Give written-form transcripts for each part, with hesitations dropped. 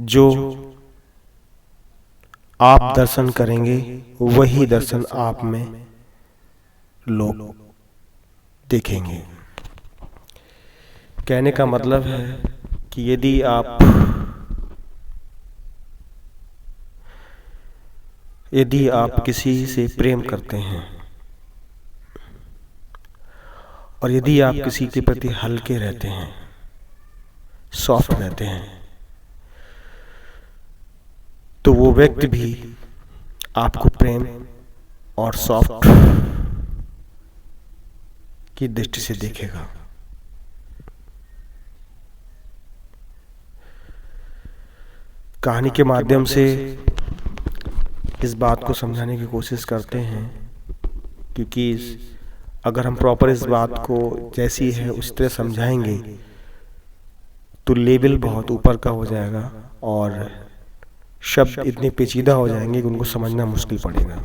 जो आप दर्शन करेंगे वही दर्शन आप में लोग देखेंगे। कहने का मतलब है कि यदि आप किसी से प्रेम करते हैं और यदि आप किसी के प्रति हल्के रहते हैं, सॉफ्ट रहते हैं, तो वो व्यक्ति भी आपको प्रेम और सॉफ्ट की दृष्टि से देखेगा। कहानी के माध्यम से इस बात को समझाने की कोशिश करते हैं, क्योंकि अगर हम प्रॉपर इस बात को जैसी है उस तरह समझाएंगे तो लेवल बहुत ऊपर का हो जाएगा और शब्द इतने पेचीदा हो जाएंगे कि उनको समझना मुश्किल पड़ेगा।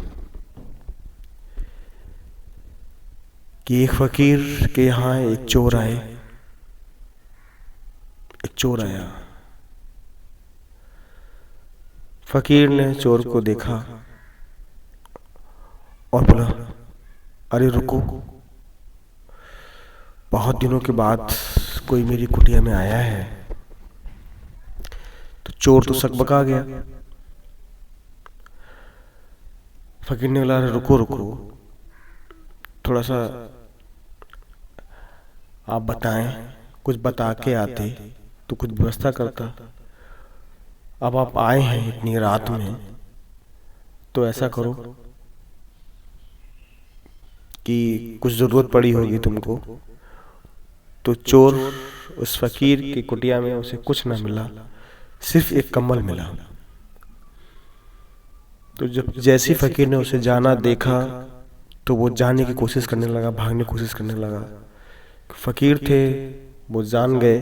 कि एक फकीर के यहाँ एक चोर आया। फकीर ने चोर को देखा और बोला, अरे रुको, बहुत दिनों के बाद कोई मेरी कुटिया में आया है। तो चोर तो सकबका गया। फकीर ने बोला, रुको रुको, थोड़ा सा आप बताएं, कुछ बता के आते तो कुछ व्यवस्था करता। अब आप आए हैं इतनी रात में, तो ऐसा करो कि कुछ जरूरत पड़ी होगी तुमको। तो चोर उस फकीर की कुटिया में उसे कुछ ना मिला, सिर्फ एक कम्बल मिला। तो जब जैसे फकीर ने उसे जाना देखा तो वो जाने की कोशिश करने लगा, भागने की कोशिश करने लगा। फकीर थे, वो जान गए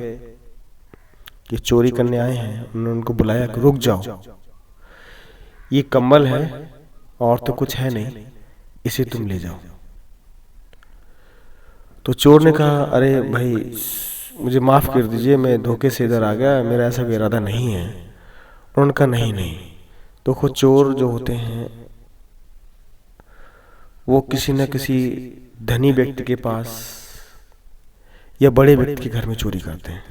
कि चोरी करने आए हैं। उन्होंने उनको बुलाया कि रुक जाओ, ये कम्बल है और तो कुछ है नहीं, इसे तुम ले जाओ। तो चोर ने कहा, अरे भाई मुझे माफ़ कर दीजिए, मैं धोखे से इधर आ गया, मेरा ऐसा कोई इरादा नहीं है। उन्होंने कहा नहीं। तो खुद चोर जो होते हैं वो किसी न किसी धनी व्यक्ति के पास या बड़े व्यक्ति के घर में चोरी करते हैं।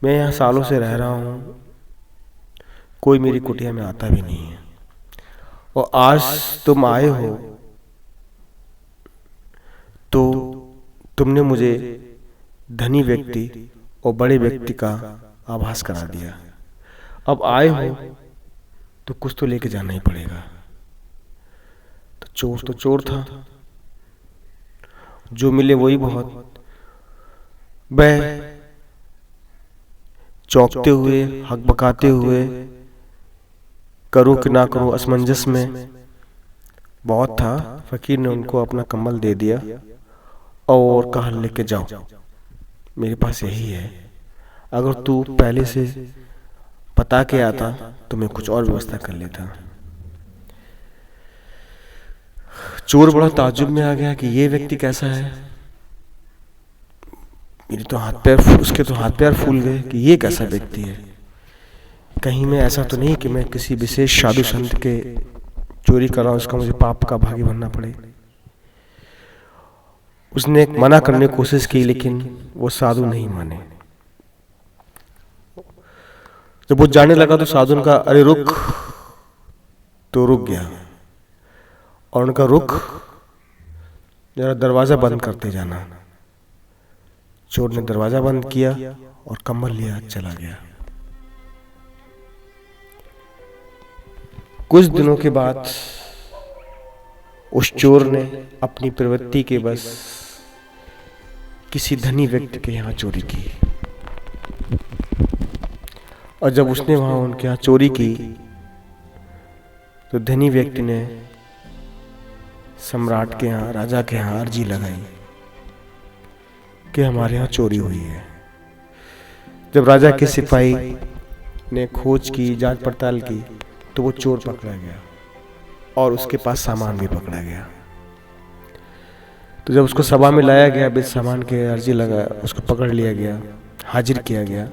मैं यहाँ सालों से रह रहा हूँ, कोई मेरी कुटिया में आता भी नहीं है, और आज तुम आए हो तो तुमने मुझे धनी व्यक्ति और बड़े व्यक्ति का आभास करा दिया। अब आए हो तो कुछ तो लेके जाना ही पड़ेगा। तो चोर था, जो मिले वही बहुत। वह चौंकते हुए, हकबकाते हुए, करूं कि ना करूं असमंजस में बहुत था। फकीर ने उनको अपना कम्बल दे दिया और कहा, लेके जाओ, मेरे पास यही है। अगर तू पहले से बता के आता तो मैं कुछ और व्यवस्था कर लेता। चोर बड़ा ताज्जुब में आ गया कि ये व्यक्ति कैसा है। मेरे तो उसके तो हाथ पैर फूल गए कि ये कैसा व्यक्ति है। कहीं मैं ऐसा तो नहीं कि मैं किसी विशेष साधु संत के चोरी कर रहा हूं, उसका मुझे पाप का भागी बनना पड़े। उसने मना करने की कोशिश की, लेकिन वो साधु नहीं माने। जब वो जाने लगा तो साधु ने कहा, अरे रुक। तो रुक गया और उनका, रुक जरा दरवाजा बंद करते जाना। चोर ने दरवाजा बंद किया और कम्बल लिया चला गया। कुछ दिनों के बाद उस चोर ने अपनी प्रवृत्ति के बस किसी धनी व्यक्ति के यहाँ चोरी की, और जब उसने वहां उनके यहाँ चोरी की तो धनी व्यक्ति ने सम्राट के यहाँ, राजा के यहाँ अर्जी लगाई कि हमारे यहाँ चोरी हुई है। जब राजा के सिपाही ने खोज की, जांच पड़ताल की, तो वो चोर पकड़ा गया और उसके पास सामान भी पकड़ा गया। तो जब उसको सभा में लाया गया, बेच सामान के अर्जी लगा, उसको पकड़ लिया गया, हाजिर किया गया।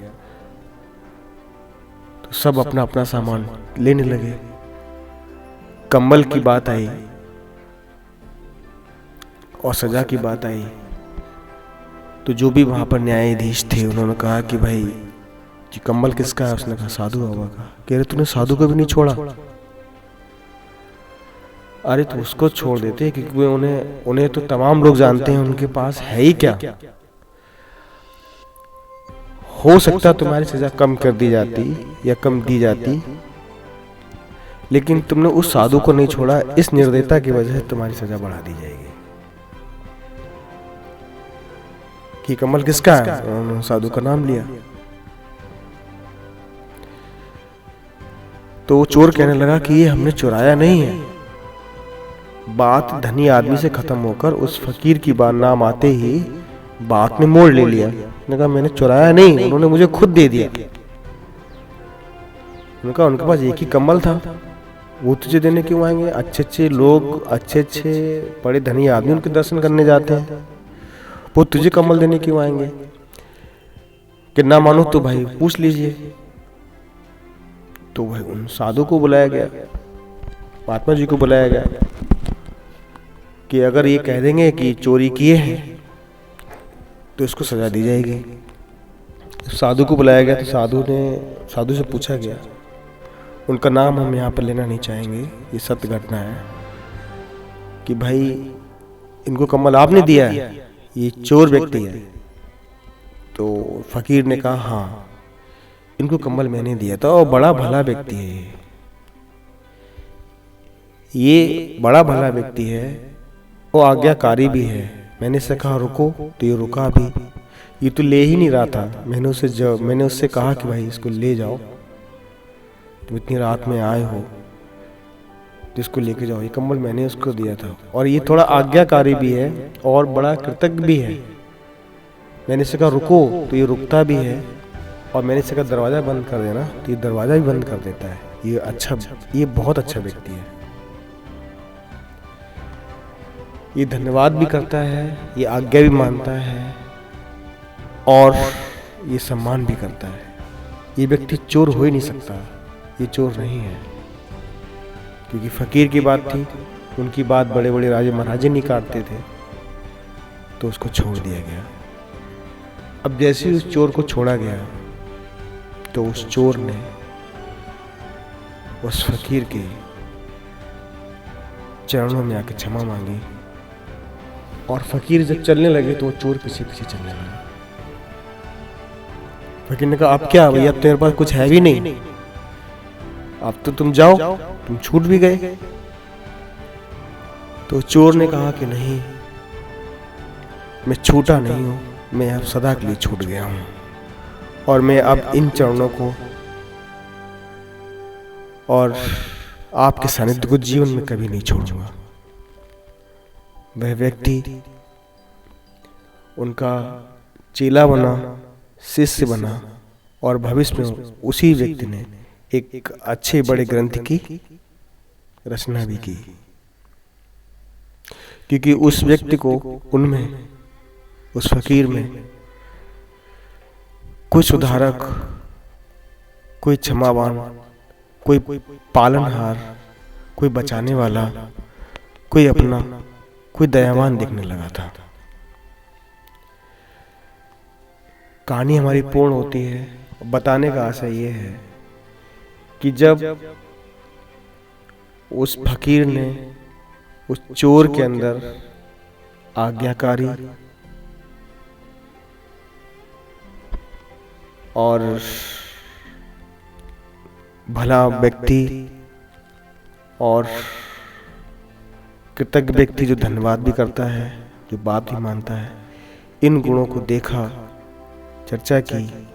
सब अपना अपना सामान लेने लगे। कम्बल की बात आई और सजा की बात आई तो जो भी वहां पर न्यायाधीश थे उन्होंने कहा कि भाई जी कम्बल किसका है? उसने कहा साधु बाबा का। कह रहे तूने साधु को भी नहीं छोड़ा? अरे तो उसको छोड़ देते क्योंकि उन्हें तो तमाम लोग जानते हैं, उनके पास है ही क्या। हो सकता तुम्हारी सजा कम कर दी जाती या कम दी जाती, लेकिन तुमने उस साधु को नहीं छोड़ा, इस निर्दयता की वजह से तुम्हारी सजा बढ़ा दी जाएगी। कि कमल किसका है? उन्होंने साधु का नाम लिया। तो चोर कहने लगा कि ये हमने चुराया नहीं है। बात धनी आदमी से खत्म होकर उस फकीर की बात नाम आते ही बात ने मोड़ ले लिया। उसने कहा मैंने चुराया नहीं, उन्होंने मुझे खुद दे दिया। उन्होंने कहा उनके पास एक ही कम्बल था, वो तुझे देने क्यों आएंगे? अच्छे अच्छे लोग, अच्छे अच्छे बड़े धनी आदमी उनके दर्शन करने जाते हैं, वो तुझे कम्बल देने क्यों आएंगे? कि ना मानो तो भाई पूछ लीजिए। तो भाई उन साधु को बुलाया गया, महात्मा जी को बुलाया गया कि अगर ये कह देंगे कि चोरी किए हैं तो इसको सजा दी जाएगी। साधु को बुलाया गया तो साधु से पूछा गया, उनका नाम हम यहाँ पर लेना नहीं चाहेंगे, ये सत्य घटना है कि भाई इनको कम्बल आपने दिया है, ये चोर व्यक्ति है। तो फकीर ने कहा हाँ इनको कम्बल मैंने दिया था और बड़ा भला व्यक्ति है, ये बड़ा भला व्यक्ति है, वो आज्ञाकारी भी है। मैंने इससे कहा रुको तो ये रुका भी, ये तो ले ही नहीं रहा था। मैंने उससे कहा कि भाई इसको ले जाओ, तुम इतनी रात में आए हो तो इसको लेके जाओ। ये कम्बल मैंने उसको दिया था और ये थोड़ा आज्ञाकारी भी है और बड़ा कृतज्ञ भी है। मैंने इससे कहा रुको तो ये रुकता भी है, और मैंने इससे कहा दरवाजा बंद कर देना तो ये दरवाजा भी बंद कर देता है। ये बहुत अच्छा व्यक्ति है, ये धन्यवाद भी करता है, ये आज्ञा भी मानता है और ये सम्मान भी करता है। ये व्यक्ति चोर हो ही नहीं सकता, ये चोर नहीं है। क्योंकि फकीर की बात थी, उनकी बात बड़े बड़े राजे महाराजे नहीं काटते थे, तो उसको छोड़ दिया गया। अब जैसे ही उस चोर को छोड़ा गया तो उस चोर ने उस फकीर के चरणों में आके क्षमा मांगी, और फकीर जब चलने लगे तो वो चोर पीछे पीछे चलने लगा। फकीर ने कहा अब क्या भैया, अब तेरे पास कुछ है भी नहीं, अब तो तुम जाओ, तुम छूट भी गए। तो चोर ने कहा कि नहीं, मैं छूटा नहीं हूं, मैं अब सदा के लिए छूट गया हूं, और मैं अब इन चरणों को और आपके सानिध्य को जीवन में कभी नहीं छोड़ूंगा। वह व्यक्ति उनका चेला बना, शिष्य बना, और भविष्य में उसी व्यक्ति ने एक अच्छे बड़े ग्रंथ की रचना भी की, क्योंकि उस व्यक्ति को, उनमें, उस फकीर में कोई सुधारक, कोई क्षमावान, कोई पालनहार, कोई बचाने वाला, कोई अपना, कोई दयावान दिखने लगा था। कहानी हमारी पूर्ण होती है। बताने का आशय ये है कि जब उस फकीर ने उस चोर के अंदर आज्ञाकारी और भला व्यक्ति और कृतज्ञ व्यक्ति, जो धन्यवाद भी करता है, जो बात भी मानता है, इन गुणों को देखा, चर्चा की,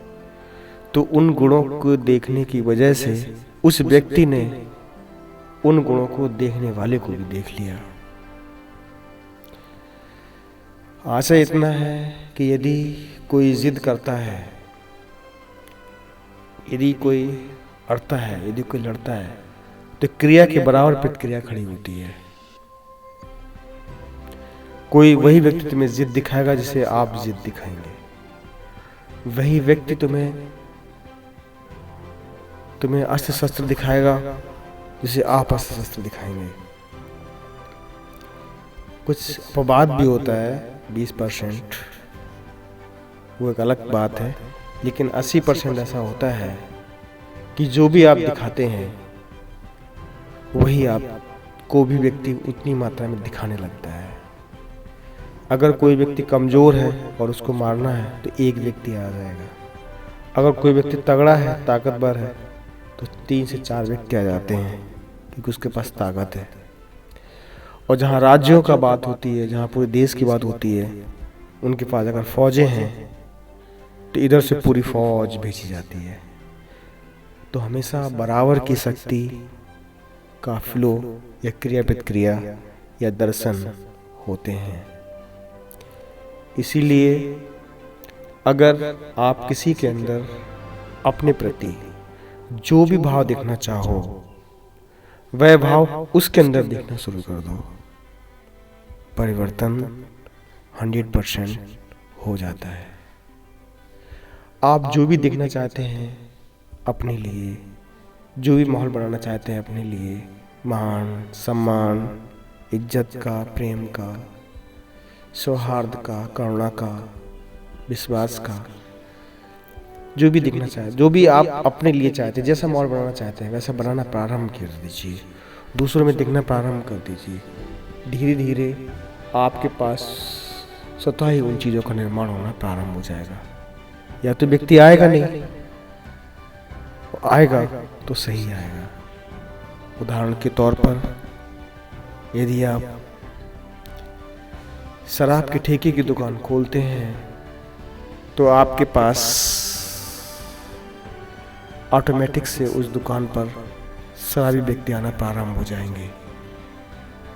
तो उन गुणों को देखने की वजह से उस व्यक्ति ने उन गुणों को देखने वाले को भी देख लिया। आशय इतना है कि यदि कोई जिद करता है, यदि कोई अड़ता है, यदि कोई लड़ता है, तो क्रिया के बराबर प्रतिक्रिया खड़ी होती है। कोई वही व्यक्ति तुम्हें जिद दिखाएगा जिसे आप जिद दिखाएंगे, वही व्यक्ति तुम्हें तुम्हें अस्त्र शस्त्र दिखाएगा जिसे आप अस्त्र शस्त्र दिखाएंगे। कुछ अपवाद भी होता है 20%, वो एक अलग बात है, लेकिन 80% ऐसा होता है कि जो भी आप दिखाते हैं वही आपको भी व्यक्ति उतनी मात्रा में दिखाने लगता है। अगर कोई व्यक्ति कमज़ोर है और उसको मारना है तो एक व्यक्ति आ जाएगा। अगर कोई व्यक्ति तगड़ा है, ताकतवर है, तो 3 से 4 व्यक्ति आ जाते हैं क्योंकि उसके पास ताकत है। और जहाँ राज्यों का बात होती है, जहाँ पूरे देश की बात होती है, उनके पास अगर फौजें हैं तो इधर से पूरी फौज भेजी जाती है। तो हमेशा बराबर की शक्ति का फ्लो या क्रिया प्रतिक्रिया या दर्शन होते हैं। इसीलिए अगर आप किसी के अंदर अपने प्रति जो भी भाव देखना चाहो, वह भाव उसके अंदर देखना शुरू कर दो, परिवर्तन 100% हो जाता है। आप जो भी देखना चाहते हैं अपने लिए, जो भी माहौल बनाना चाहते हैं अपने लिए, मान सम्मान, इज्जत का, प्रेम का, सौहार्द का, करुणा का, विश्वास का, जो भी दिखना चाहे, जो भी आप अपने लिए चाहते हैं, जैसा माहौल बनाना चाहते हैं वैसा बनाना प्रारंभ कर दीजिए। दूसरों में दिखना प्रारंभ कर दीजिए। धीरे धीरे आपके पास स्वतः ही उन चीज़ों का निर्माण होना प्रारंभ हो जाएगा। या तो व्यक्ति आएगा नहीं, आएगा तो सही आएगा। उदाहरण के तौर पर यदि आप शराब के ठेके की दुकान खोलते हैं तो आपके पास ऑटोमेटिक से उस दुकान पर शराबी व्यक्ति आना प्रारंभ हो जाएंगे।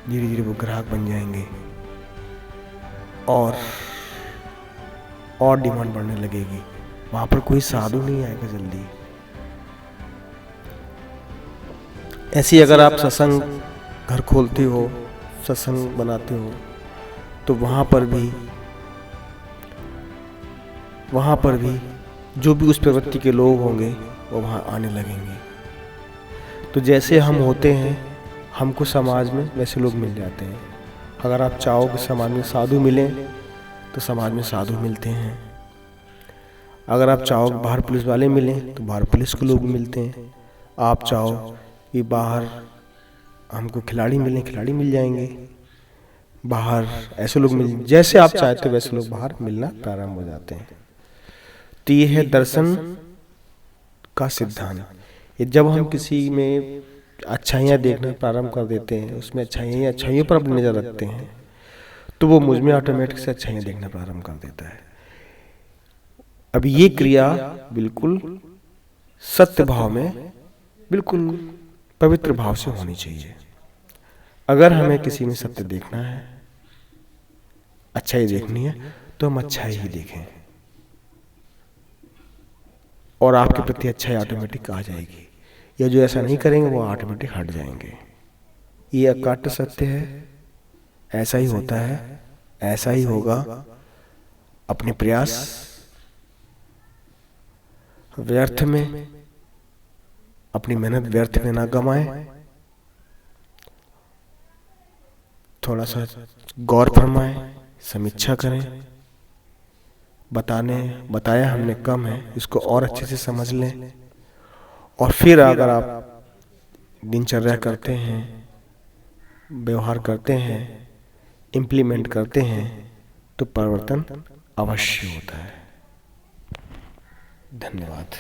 धीरे धीरे वो ग्राहक बन जाएंगे और डिमांड बढ़ने लगेगी। वहाँ पर कोई साधु नहीं आएगा जल्दी। ऐसी अगर आप सत्संग घर खोलते हो, सत्संग बनाते हो, तो वहाँ पर भी जो भी उस प्रवृत्ति के लोग होंगे वो वहाँ आने लगेंगे। तो जैसे हम होते हैं, हमको समाज में वैसे लोग मिल जाते हैं। अगर आप चाहो कि समाज में साधु मिलें तो समाज में साधु मिलते हैं। अगर आप चाहो कि बाहर पुलिस वाले मिलें तो बाहर पुलिस के लोग मिलते हैं। आप चाहो कि बाहर हमको खिलाड़ी मिलें, खिलाड़ी मिल जाएंगे। बाहर ऐसे लोग मिल, जैसे आप चाहते हो वैसे लोग बाहर मिलना प्रारंभ हो जाते हैं। तो ये है दर्शन का सिद्धांत। ये जब हम किसी में अच्छाइयाँ देखना प्रारंभ कर देते हैं, उसमें अच्छाइयों पर अपनी नज़र रखते हैं, तो वो मुझ में ऑटोमेटिक से अच्छाइयाँ देखना प्रारंभ कर देता है। अब ये क्रिया बिल्कुल सत्य भाव में, बिल्कुल पवित्र भाव से होनी चाहिए। अगर हमें किसी में सत्य देखना है, अच्छाई देखनी है, तो हम अच्छाई ही देखें और आपके प्रति अच्छाई ऑटोमेटिक आ जाएगी। या जो ऐसा नहीं करेंगे वो ऑटोमेटिक हट जाएंगे। ये अकाट्य सत्य है, ऐसा ही होता है, ऐसा ही होगा। अपने प्रयास व्यर्थ में, अपनी मेहनत व्यर्थ में ना गमाएं। थोड़ा सा गौर फरमाएं, समीक्षा करें। बताया हमने कम है, इसको और अच्छे से समझ लें। और फिर अगर आप दिनचर्या करते हैं, व्यवहार करते हैं, इम्प्लीमेंट करते हैं, तो परिवर्तन अवश्य होता है। धन्यवाद।